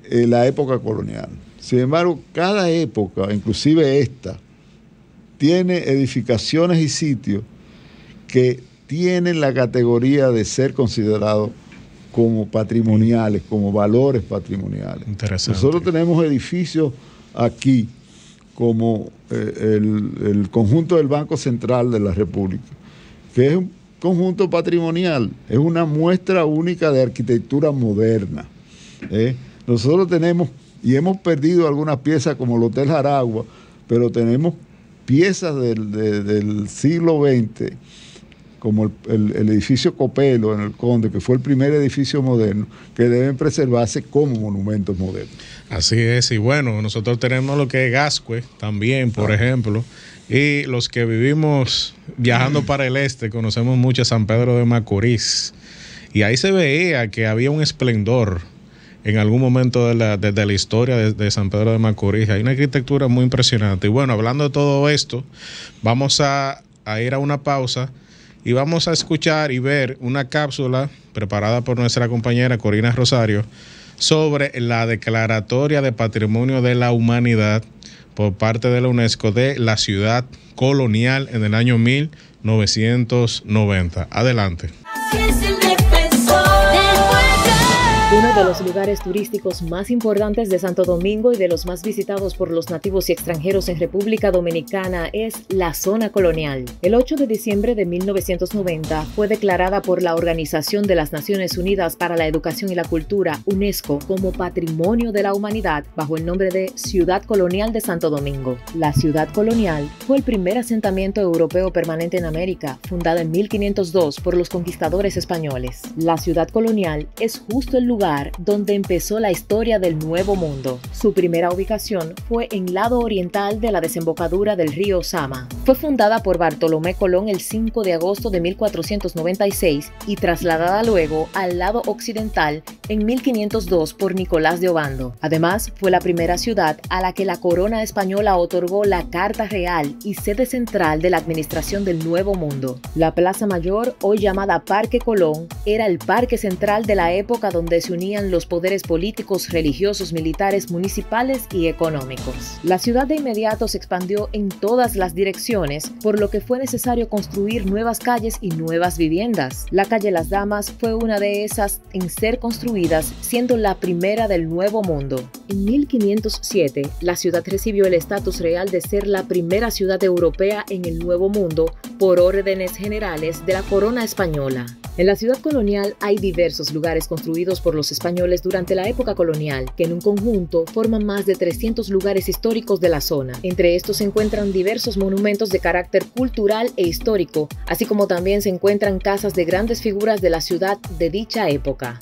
la época colonial. Sin embargo, cada época, inclusive esta, tiene edificaciones y sitios que tienen la categoría de ser considerados como patrimoniales, como valores patrimoniales. Interesante. Nosotros tenemos edificios aquí como el conjunto del Banco Central de la República, que es un conjunto patrimonial, es una muestra única de arquitectura moderna. Nosotros tenemos, y hemos perdido algunas piezas como el Hotel Jaragua, pero tenemos piezas del siglo XX, como el edificio Copelo en el Conde, que fue el primer edificio moderno, que deben preservarse como monumentos modernos. Así es, y bueno, nosotros tenemos lo que es Gascue también, por ejemplo, y los que vivimos viajando para el este, conocemos mucho San Pedro de Macorís, y ahí se veía que había un esplendor en algún momento de la historia de San Pedro de Macorís. Hay una arquitectura muy impresionante. Y bueno, hablando de todo esto, vamos a ir a una pausa y vamos a escuchar y ver una cápsula preparada por nuestra compañera Corina Rosario sobre la declaratoria de Patrimonio de la Humanidad por parte de la UNESCO de la ciudad colonial en el año 1990. Adelante. Uno de los lugares turísticos más importantes de Santo Domingo y de los más visitados por los nativos y extranjeros en República Dominicana es la zona colonial. El 8 de diciembre de 1990 fue declarada por la Organización de las Naciones Unidas para la Educación y la Cultura, UNESCO, como Patrimonio de la Humanidad bajo el nombre de Ciudad Colonial de Santo Domingo. La ciudad colonial fue el primer asentamiento europeo permanente en América, fundada en 1502 por los conquistadores españoles. La ciudad colonial es justo el lugar donde empezó la historia del Nuevo Mundo. Su primera ubicación fue en lado oriental de la desembocadura del río Sama. Fue fundada por Bartolomé Colón el 5 de agosto de 1496 y trasladada luego al lado occidental en 1502 por Nicolás de Obando. Además, fue la primera ciudad a la que la corona española otorgó la Carta Real y sede central de la administración del Nuevo Mundo. La Plaza Mayor, hoy llamada Parque Colón, era el parque central de la época donde se unían los poderes políticos, religiosos, militares, municipales y económicos. La ciudad de inmediato se expandió en todas las direcciones, por lo que fue necesario construir nuevas calles y nuevas viviendas. La calle Las Damas fue una de esas en ser construidas, siendo la primera del Nuevo Mundo. En 1507, la ciudad recibió el estatus real de ser la primera ciudad europea en el Nuevo Mundo por órdenes generales de la corona española. En la ciudad colonial hay diversos lugares construidos por los españoles durante la época colonial, que en un conjunto forman más de 300 lugares históricos de la zona. Entre estos se encuentran diversos monumentos de carácter cultural e histórico, así como también se encuentran casas de grandes figuras de la ciudad de dicha época.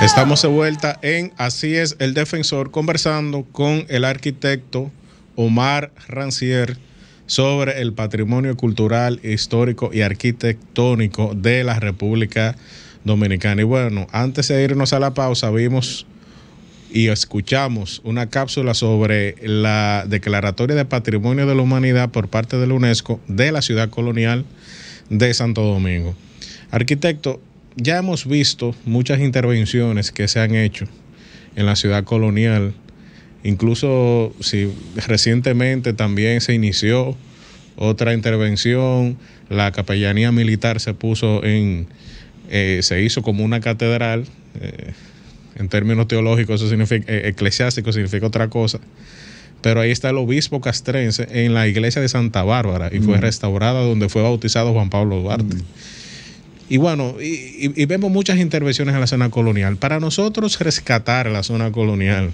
Estamos de vuelta en Así es el Defensor, conversando con el arquitecto Omar Rancière sobre el patrimonio cultural, histórico y arquitectónico de la República Dominicana. Y bueno, antes de irnos a la pausa, vimos y escuchamos una cápsula sobre la Declaratoria de Patrimonio de la Humanidad por parte de la UNESCO de la ciudad colonial de Santo Domingo. Arquitecto, ya hemos visto muchas intervenciones que se han hecho en la ciudad colonial. Incluso recientemente también se inició otra intervención, la capellanía militar se hizo como una catedral, en términos teológicos, eso significa, eclesiástico significa otra cosa, pero ahí está el obispo castrense en la iglesia de Santa Bárbara y fue restaurada, donde fue bautizado Juan Pablo Duarte. Y bueno, y vemos muchas intervenciones en la zona colonial. Para nosotros rescatar la zona colonial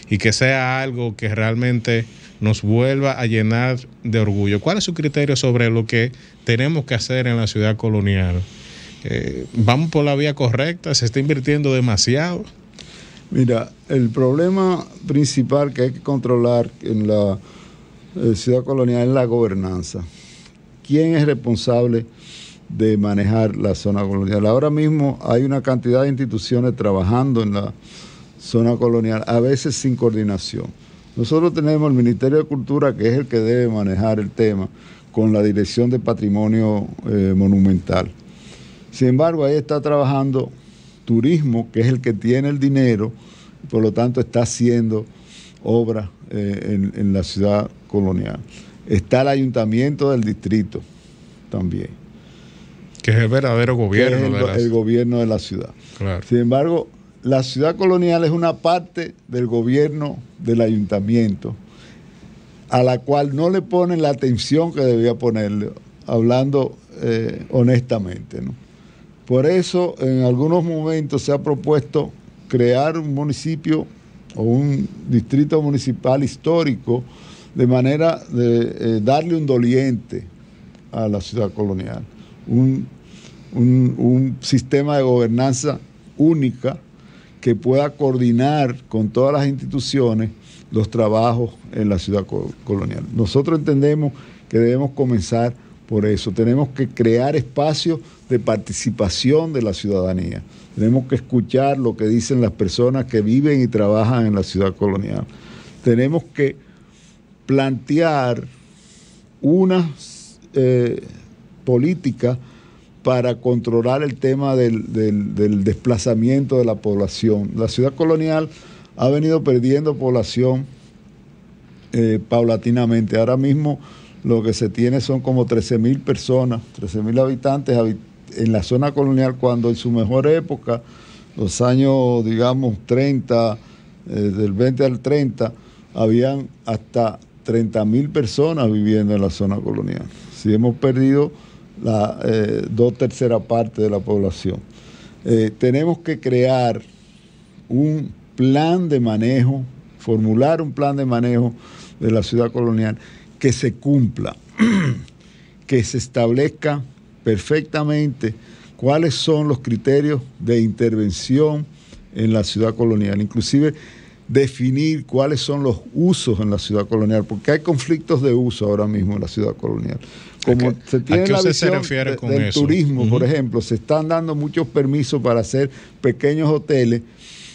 y que sea algo que realmente nos vuelva a llenar de orgullo, ¿cuál es su criterio sobre lo que tenemos que hacer en la ciudad colonial? ¿Vamos por la vía correcta? ¿Se está invirtiendo demasiado? Mira, el problema principal que hay que controlar en la ciudad colonial es la gobernanza. ¿Quién es responsable de manejar la zona colonial? Ahora mismo hay una cantidad de instituciones trabajando en la zona colonial, a veces sin coordinación. Nosotros tenemos el Ministerio de Cultura, que es el que debe manejar el tema, con la Dirección de Patrimonio Monumental. Sin embargo, ahí está trabajando Turismo, que es el que tiene el dinero, y por lo tanto está haciendo obras en la ciudad colonial. Está el Ayuntamiento del Distrito también, que es el verdadero gobierno, el gobierno de la ciudad. Claro. Sin embargo, la ciudad colonial es una parte del gobierno del ayuntamiento, a la cual no le ponen la atención que debía ponerle, hablando honestamente, ¿no? Por eso, en algunos momentos se ha propuesto crear un municipio o un distrito municipal histórico, de manera de darle un doliente a la ciudad colonial, un sistema de gobernanza única que pueda coordinar con todas las instituciones los trabajos en la ciudad colonial. Nosotros entendemos que debemos comenzar por eso. Tenemos que crear espacios de participación de la ciudadanía. Tenemos que escuchar lo que dicen las personas que viven y trabajan en la ciudad colonial. Tenemos que plantear una política para controlar el tema del desplazamiento de la población. La ciudad colonial ha venido perdiendo población paulatinamente. Ahora mismo lo que se tiene son como 13.000 personas, 13.000 habitantes en la zona colonial, cuando en su mejor época, los años, digamos, 30, del 20 al 30, habían hasta 30.000 personas viviendo en la zona colonial. Si hemos perdido la 2/3 parte de la población. Tenemos que crear un plan de manejo, formular un plan de manejo de la ciudad colonial que se cumpla, que se establezca perfectamente cuáles son los criterios de intervención en la ciudad colonial, inclusive definir cuáles son los usos en la ciudad colonial, porque hay conflictos de uso ahora mismo en la ciudad colonial. Como se tiene la visión del turismo, por ejemplo, se están dando muchos permisos para hacer pequeños hoteles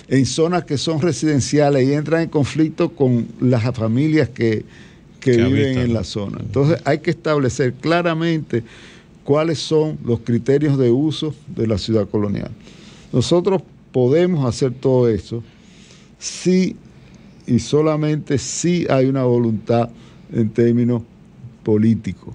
en zonas que son residenciales y entran en conflicto con las familias que viven en la zona. Entonces hay que establecer claramente cuáles son los criterios de uso de la ciudad colonial. Nosotros podemos hacer todo eso si y solamente si hay una voluntad en términos políticos,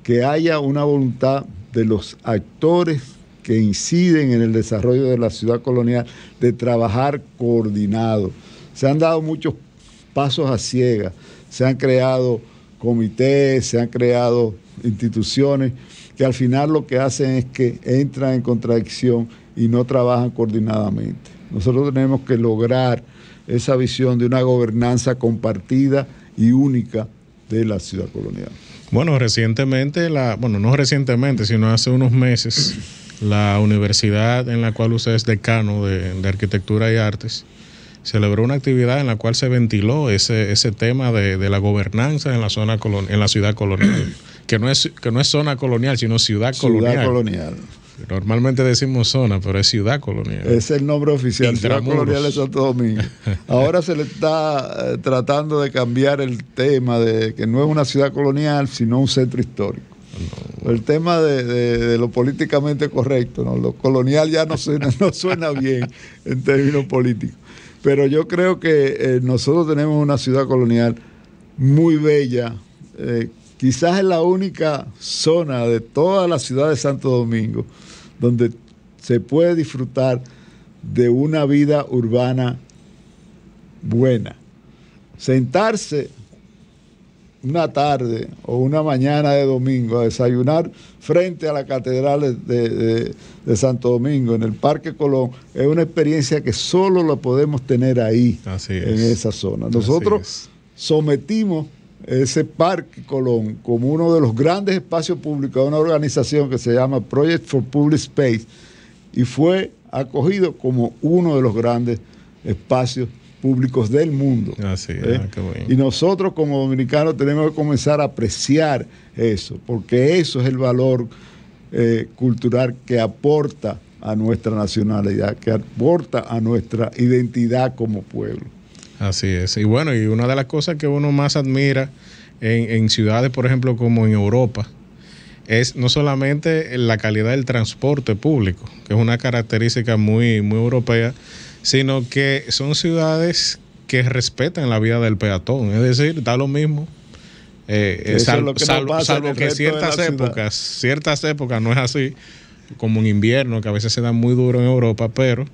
que haya una voluntad de los actores que inciden en el desarrollo de la ciudad colonial de trabajar coordinado. Se han dado muchos pasos a ciegas, se han creado comités, se han creado instituciones que al final lo que hacen es que entran en contradicción y no trabajan coordinadamente. Nosotros tenemos que lograr esa visión de una gobernanza compartida y única de la ciudad colonial. Bueno, recientemente, no recientemente, sino hace unos meses, la universidad en la cual usted es decano de Arquitectura y Artes celebró una actividad en la cual se ventiló ese tema de la gobernanza en la zona en la ciudad colonial, que no es zona colonial, sino ciudad colonial. Ciudad colonial. Normalmente decimos zona, pero es ciudad colonial. Es el nombre oficial, Ciudad Colonial de Santo Domingo. Ahora se le está tratando de cambiar el tema de que no es una ciudad colonial, sino un centro histórico. No. El tema de lo políticamente correcto, ¿no? Lo colonial ya no suena bien en términos políticos. Pero yo creo que nosotros tenemos una ciudad colonial muy bella. Quizás es la única zona de toda la ciudad de Santo Domingo donde se puede disfrutar de una vida urbana buena. Sentarse una tarde o una mañana de domingo a desayunar frente a la Catedral de Santo Domingo, en el Parque Colón, es una experiencia que solo la podemos tener ahí, en esa zona. Nosotros sometimos ese Parque Colón como uno de los grandes espacios públicos a una organización que se llama Project for Public Space y fue acogido como uno de los grandes espacios públicos del mundo. Así es, qué bueno. Y nosotros como dominicanos tenemos que comenzar a apreciar eso, porque eso es el valor cultural que aporta a nuestra nacionalidad, que aporta a nuestra identidad como pueblo. Así es. Y bueno, y una de las cosas que uno más admira en ciudades, por ejemplo, como en Europa, es no solamente la calidad del transporte público, que es una característica muy, muy europea, sino que son ciudades que respetan la vida del peatón. Es decir, da lo mismo. Salvo que ciertas épocas no es así, como en invierno, que a veces se da muy duro en Europa, pero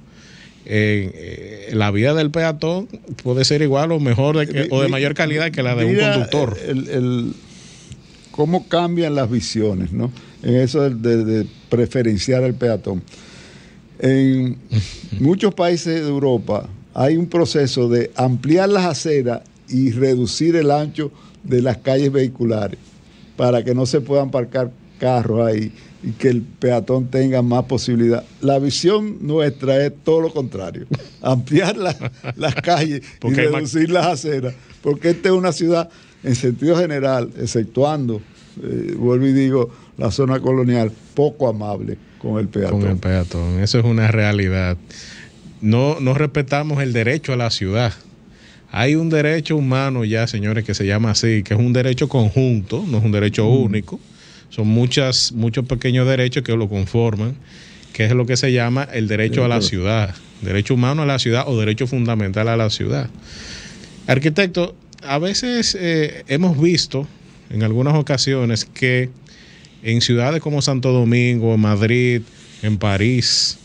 la vida del peatón puede ser igual o mejor o de mayor calidad que la de un conductor. Cómo cambian las visiones, ¿no? En eso de preferenciar al peatón. En muchos países de Europa hay un proceso de ampliar las aceras y reducir el ancho de las calles vehiculares para que no se puedan parcar carros ahí y que el peatón tenga más posibilidad. La visión nuestra es todo lo contrario, ampliar las calles y reducir las aceras, porque esta es una ciudad en sentido general, exceptuando, vuelvo y digo, la zona colonial, poco amable con el peatón. Con el peatón, eso es una realidad. No respetamos el derecho a la ciudad. Hay un derecho humano ya, señores, que se llama así, que es un derecho conjunto, no es un derecho único. Son muchos pequeños derechos que lo conforman, que es lo que se llama el derecho a la ciudad, derecho humano a la ciudad o derecho fundamental a la ciudad. Arquitecto, a veces hemos visto en algunas ocasiones que en ciudades como Santo Domingo, en Madrid, en París,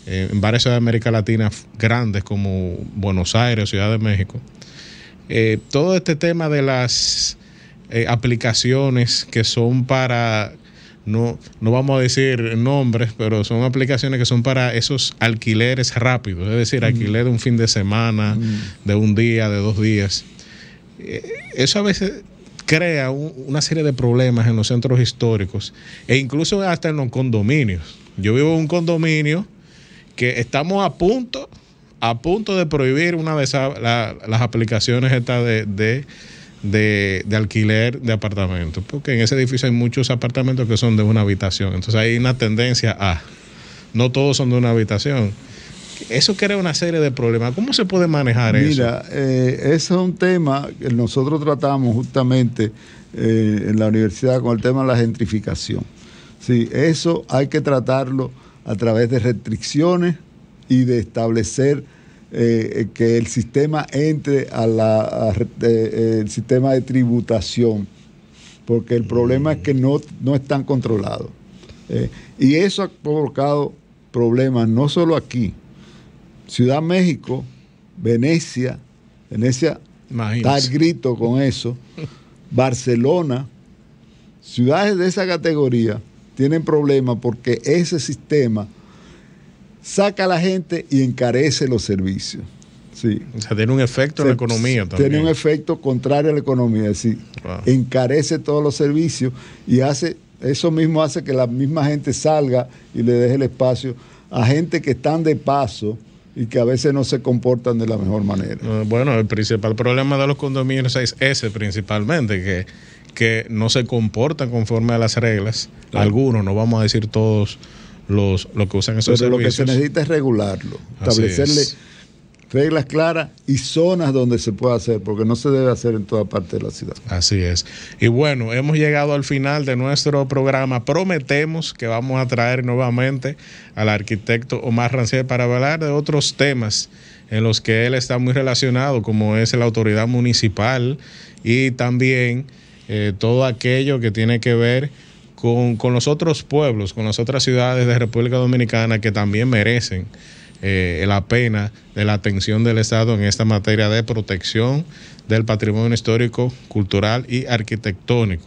en varias ciudades de América Latina grandes como Buenos Aires, Ciudad de México, todo este tema de las aplicaciones que son para, no vamos a decir nombres, pero son aplicaciones que son para esos alquileres rápidos, es decir, alquiler de un fin de semana, de un día, de 2 días. Eso a veces crea una serie de problemas en los centros históricos e incluso hasta en los condominios. Yo vivo en un condominio que estamos a punto de prohibir una de las aplicaciones estas de alquiler de apartamentos, porque en ese edificio hay muchos apartamentos que son de una habitación, entonces hay una tendencia no todos son de una habitación. Eso crea una serie de problemas. ¿Cómo se puede manejar eso? Mira, ese es un tema que nosotros tratamos justamente en la universidad con el tema de la gentrificación. Sí, eso hay que tratarlo a través de restricciones y de establecer que el sistema entre el sistema de tributación, porque el problema es que no están controlados. Y eso ha provocado problemas no solo aquí. Ciudad México, Venecia está al grito con eso. Barcelona, ciudades de esa categoría tienen problemas porque ese sistema saca a la gente y encarece los servicios. Sí. O sea, tiene un efecto en la economía también. Tiene un efecto contrario a la economía, es decir, encarece todos los servicios y eso mismo hace que la misma gente salga y le deje el espacio a gente que están de paso y que a veces no se comportan de la mejor manera. Bueno, el principal problema de los condominios es ese principalmente, que no se comportan conforme a las reglas. Claro. Algunos, no vamos a decir todos los que usan esos servicios. Pero lo que se necesita es regularlo, establecerle reglas claras y zonas donde se pueda hacer, porque no se debe hacer en toda parte de la ciudad. Así es. Y bueno, hemos llegado al final de nuestro programa. Prometemos que vamos a traer nuevamente al arquitecto Omar Rancière para hablar de otros temas en los que él está muy relacionado, como es la autoridad municipal y también todo aquello que tiene que ver con los otros pueblos, con las otras ciudades de República Dominicana que también merecen la pena de la atención del Estado en esta materia de protección del patrimonio histórico, cultural y arquitectónico.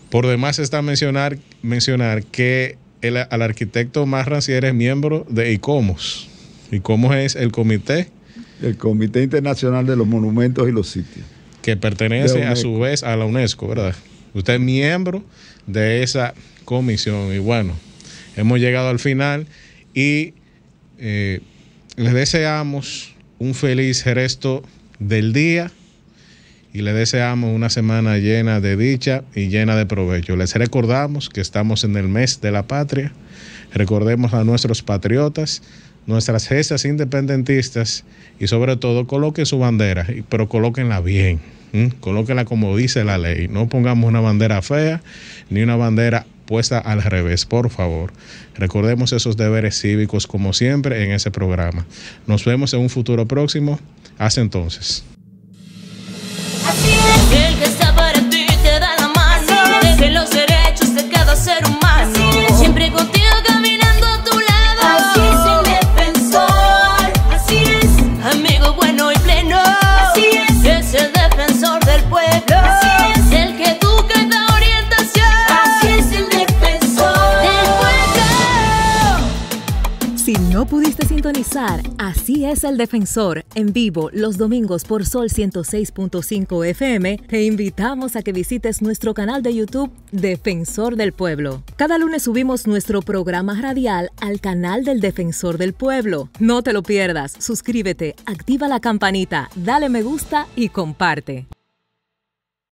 Por demás está mencionar que al arquitecto Omar Rancière es miembro de ICOMOS. ICOMOS es el Comité Internacional de los Monumentos y los Sitios, que pertenece a su vez a la UNESCO, ¿verdad? Usted es miembro de esa comisión y bueno, hemos llegado al final y les deseamos un feliz resto del día y les deseamos una semana llena de dicha y llena de provecho. Les recordamos que estamos en el mes de la patria. Recordemos a nuestros patriotas, nuestras gestas independentistas y sobre todo coloquen su bandera, pero colóquenla bien, colóquenla como dice la ley. No pongamos una bandera fea ni una bandera puesta al revés, por favor. Recordemos esos deberes cívicos como siempre en ese programa. Nos vemos en un futuro próximo. Hasta entonces. Así es, el que está para ti te da la mano, de los derechos de cada ser humano, siempre contigo caminando a tu lado. Así es el defensor, así es, amigo bueno y pleno, así es el defensor del pueblo, así es el que educa y da orientación, así es el defensor del pueblo. Si no pudiste sintonizar, Así es el Defensor, en vivo los domingos por Sol 106.5 FM, te invitamos a que visites nuestro canal de YouTube Defensor del Pueblo. Cada lunes subimos nuestro programa radial al canal del Defensor del Pueblo. No te lo pierdas, suscríbete, activa la campanita, dale me gusta y comparte.